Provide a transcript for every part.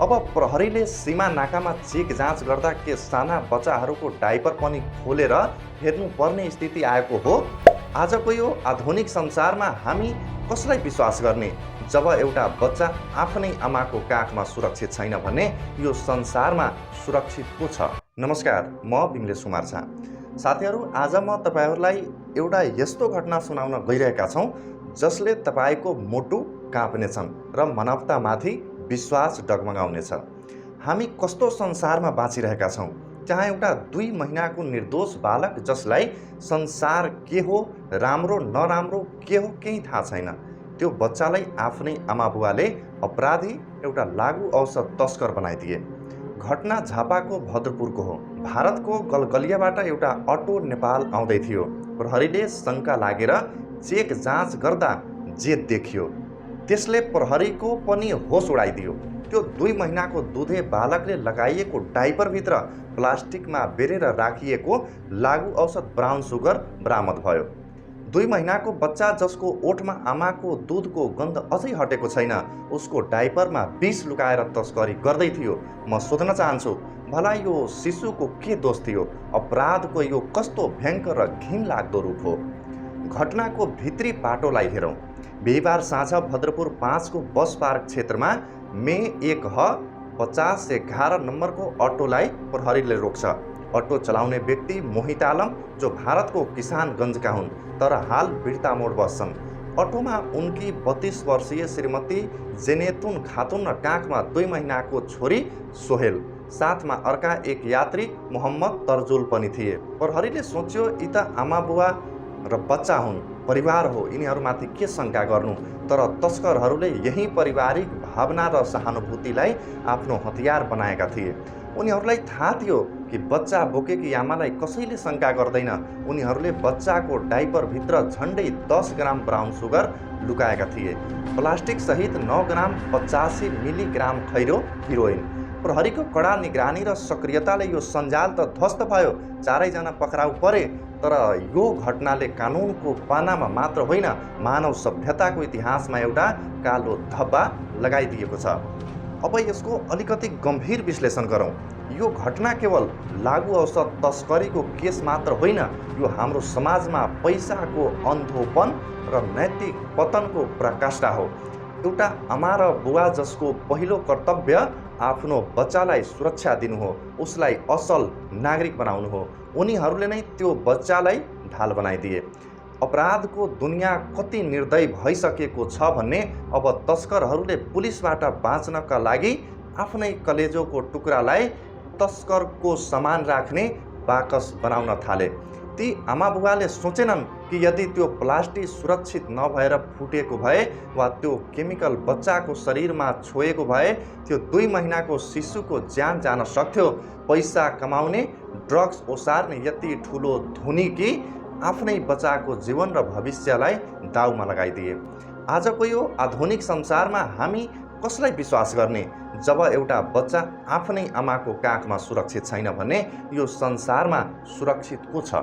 अब प्रहरीले सीमा नाकामा चेक जाँच गर्दा के साना बच्चाहरूको डाइपर पनि खोलेर हेर्नुपर्ने स्थिति आएको हो। आजको यो आधुनिक संसारमा हामी कसलाई विश्वास गर्ने जब एउटा बच्चा आफ्नै आमाको काखमा सुरक्षित छैन भने यो संसारमा सुरक्षित को छ। नमस्कार, म विमलेश कुमार झा। साथीहरू, आज म तपाईहरूलाई एउटा यस्तो घटना सुनाउन गइरहेका छौँ जसले तपाईको मुटु काँप्नेछन् र मानवतामाथि विश्वास डगमगाउनेछ। हामी कस्तो संसारमा बाँचिरहेका छौँ जहाँ एउटा 2 महिनाको निर्दोष बालक जसलाई संसार के हो, राम्रो नराम्रो के हो केही थाहा छैन, त्यो बच्चालाई आफ्नै आमाबुवाले अपराधी एउटा लागु औषध तस्कर बनाइदिए। घटना झापाको भद्रपुरको हो। भारतको गलगलियाबाट एउटा अटो नेपाल आउँदै थियो। प्रहरीले शङ्का लागेर चेक जाँच गर्दा जे देखियो त्यसले प्रहरीको पनि होस उडाइदियो। त्यो 2 महिनाको दुधे बालकले लगाइएको डाइपरभित्र प्लास्टिकमा बेरेर राखिएको लागु औषध ब्राउन सुगर बरामद भयो। 2 महिनाको बच्चा जसको ओठमा आमाको दुधको गन्ध अझै हटेको छैन, उसको डाइपरमा विष लुकाएर तस्करी गर्दै थियो। म सोध्न चाहन्छु, भला यो शिशुको के दोष थियो? अपराधको यो कस्तो भयङ्कर र घिनलाग्दो रूप हो। घटनाको भित्री पाटोलाई हेरौँ। बिहिबार साँझ भद्रपुर 5 को बस पार्क क्षेत्रमा मे 1 5011 नम्बरको अटोलाई प्रहरीले रोक्छ। अटो चलाउने व्यक्ति मोहित आलम, जो भारतको किसानगञ्जका हुन् तर हाल बिर्ता मोड बस्छन्। अटोमा उनकी 32 वर्षीय श्रीमती जेनेतुन खातुन र काखमा 2 महिनाको छोरी सोहेल, साथमा अर्का एक यात्री मोहम्मद तरजुल पनि थिए। प्रहरीले सोच्यो, यी त आमा बुवा र बच्चा हुन्, परिवार हो, यिनीहरूमाथि के शङ्का गर्नु। तर तस्करहरूले यही पारिवारिक भावना र सहानुभूतिलाई आफ्नो हतियार बनाएका थिए। उनीहरूलाई थाहा थियो कि बच्चा बोकेकी आमालाई कसैले शङ्का गर्दैन। उनीहरूले बच्चाको डाइपरभित्र झन्डै 10 ग्राम ब्राउन सुगर लुकाएका थिए। प्लास्टिक सहित 9 ग्राम 85 मिलिग्राम खैरो हिरोइन। प्रहरीको कडा निगरानी र सक्रियताले यो सञ्जाल त ध्वस्त भयो। चारैजना पक्राउ परे। तर यो घटनाले कानुनको पानामा मात्र होइन, मानव सभ्यताको इतिहासमा एउटा कालो धब्बा लगाइदिएको छ। अब यसको अलिकति गम्भीर विश्लेषण गरौँ। यो घटना केवल लागु औषध तस्करीको केस मात्र होइन, यो हाम्रो समाजमा पैसाको अन्धोपन र नैतिक पतनको प्रकाष्ठा हो। एउटा आमा र बुवा जसको पहिलो कर्तव्य आफ्नो बच्चालाई सुरक्षा दिनु हो, उसलाई असल नागरिक बनाउनु हो, उनीहरूले नै त्यो बच्चालाई ढाल बनाइदिए। अपराधको दुनियाँ कति निर्दयी भइसकेको छ भन्ने अब तस्करहरूले पुलिसबाट बाँच्नका लागि आफ्नै कलेजोको टुक्रालाई तस्करको समान राख्ने बाकस बनाउन थाले। ती आमाबुवाले सोचेनन् कि यदि त्यो प्लास्टिक सुरक्षित नभएर फुटेको भए वा त्यो केमिकल बच्चाको शरीरमा छोएको भए त्यो 2 महिनाको शिशुको ज्यान जान सक्थ्यो। पैसा कमाउने, ड्रग्स ओसार्ने यति ठुलो धुनी कि आफ्नै बच्चाको जीवन र भविष्यलाई दाउमा लगाइदिए। आजको यो आधुनिक संसारमा हामी कसलाई विश्वास गर्ने जब एउटा बच्चा आफ्नै आमाको काखमा सुरक्षित छैन भने यो संसारमा सुरक्षित को छ?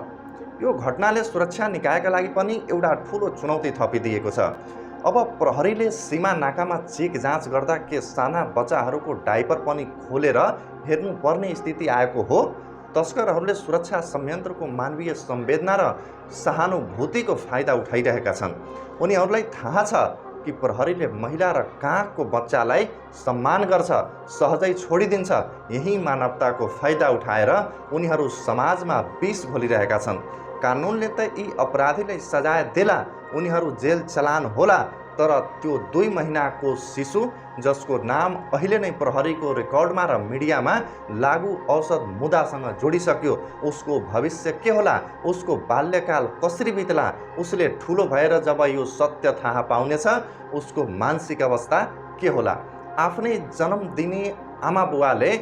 यो घटनाले सुरक्षा निकायका लागि पनि एउटा ठुलो चुनौती थपिदिएको छ। अब प्रहरीले सीमा नाकामा चेक जाँच गर्दा के साना बच्चाहरूको डाइपर पनि खोलेर हेर्नुपर्ने स्थिति आएको हो। तस्करहरूले सुरक्षा संयन्त्रको मानवीय संवेदना र सहानुभूतिको फाइदा उठाइरहेका छन्। उनीहरूलाई थाहा छ कि प्रहरीले महिला र काखको बच्चालाई सम्मान गर्छ, सहजै छोडिदिन्छ। यही मानवताको फाइदा उठाएर उनीहरू समाजमा विष घोलिरहेका छन्। कानुनले त यी अपराधीलाई सजाय देला, उनीहरू जेल चलान होला, तर त्यो 2 महिनाको शिशु जसको नाम अहिले नै प्रहरीको रेकर्डमा र मिडियामा लागु औषध मुद्दासँग जोडिसक्यो, उसको भविष्य के होला? उसको बाल्यकाल कसरी बित्ला? उसले ठुलो भएर जब यो सत्य थाहा पाउनेछ, उसको मानसिक अवस्था के होला? आफ्नै जन्म दिने आमाबुवाले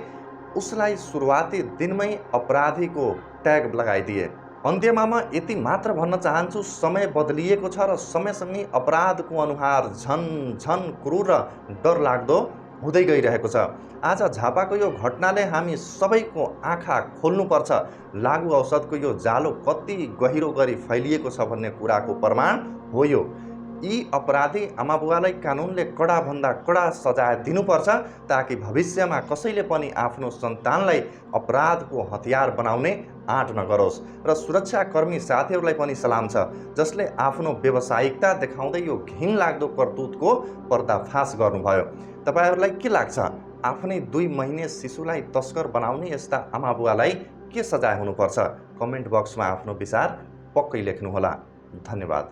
उसलाई सुरुवाती दिनमै अपराधीको ट्याग लगाइदिए। अन्त्यमा म यति मात्र भन्न चाहन्छु, समय बदलिएको छ र समयसँगै अपराधको अनुहार झन झन क्रूर र डरलाग्दो हुँदै गइरहेको छ। आज झापाको यो घटनाले हामी सबैको आँखा खोल्नुपर्छ। लागु औषधको यो जालो कति गहिरो गरी फैलिएको छ भन्ने कुराको प्रमाण हो यो। यी अपराधी आमाबुवालाई कानुनले कडाभन्दा कडा सजाय दिनुपर्छ ताकि भविष्यमा कसैले पनि आफ्नो सन्तानलाई अपराधको हतियार बनाउने आँट नगरोस्। र सुरक्षाकर्मी साथीहरूलाई पनि सलाम छ जसले आफ्नो व्यावसायिकता देखाउँदै यो घिनलाग्दो करतुतको पर्दाफास गर्नुभयो। तपाईहरूलाई के लाग्छ, आफ्नै 2 महिने शिशुलाई तस्कर बनाउने यस्ता आमाबुवालाई के सजाय हुनुपर्छ? कमेन्ट बक्समा आफ्नो विचार पक्कै लेख्नुहोला। धन्यवाद।